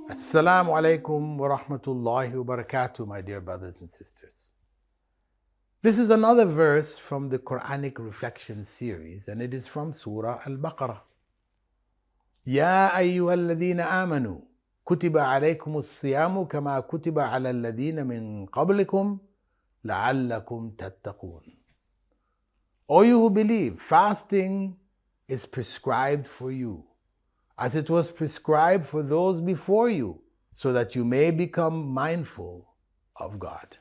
Assalamu alaikum wa rahmatullahi wa barakatuh, my dear brothers and sisters. This is another verse from the Quranic reflection series, and it is from Surah Al-Baqara. Ya ayyuhalladhina amanu, kutiba alaykumus siyamu kama kutiba ala alladhina min qablikum la'allakum tattaqun. O you who believe, fasting is prescribed for you, as it was prescribed for those before you, so that you may become mindful of God.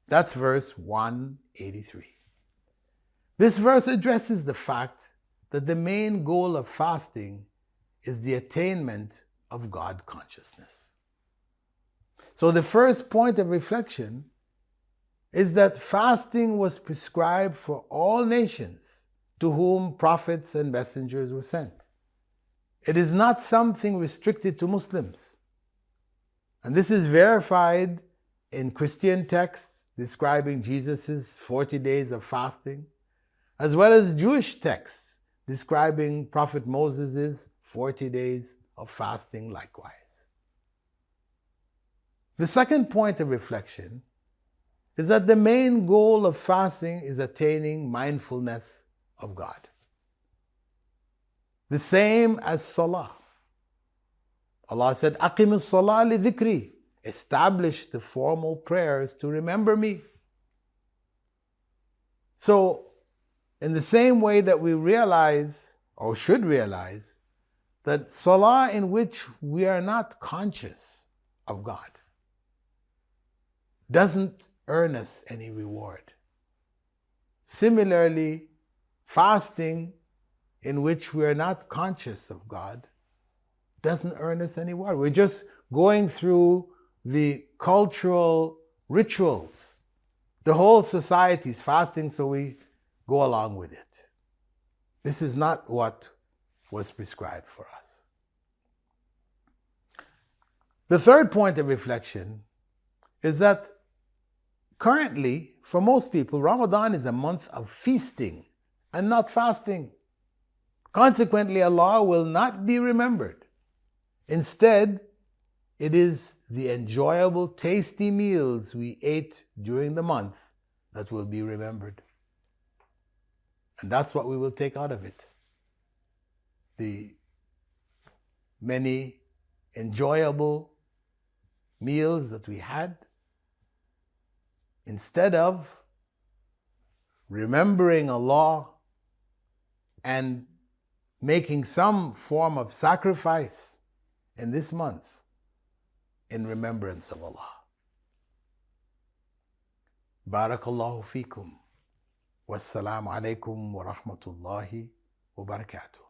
That's verse 183. This verse addresses the fact that the main goal of fasting is the attainment of God consciousness. So the first point of reflection is that fasting was prescribed for all nations to whom prophets and messengers were sent. It is not something restricted to Muslims. And this is verified in Christian texts describing Jesus' 40 days of fasting, as well as Jewish texts describing Prophet Moses' 40 days of fasting likewise. The second point of reflection is that the main goal of fasting is attaining mindfulness of God. The same as Salah. Allah said, "Aqim as-salah li dhikri." Establish the formal prayers to remember me. So, in the same way that we realize, or should realize, that Salah in which we are not conscious of God doesn't earn us any reward. Similarly, fasting in which we are not conscious of God doesn't earn us any reward. We're just going through the cultural rituals. The whole society is fasting, so we go along with it. This is not what was prescribed for us. The third point of reflection is that currently, for most people, Ramadan is a month of feasting and not fasting. Consequently, Allah will not be remembered. Instead, it is the enjoyable, tasty meals we ate during the month that will be remembered. And that's what we will take out of it. The many enjoyable meals that we had, instead of remembering Allah and making some form of sacrifice in this month in remembrance of Allah. Barakallahu feekum. Wassalamu alaikum wa rahmatullahi wa barakatuh.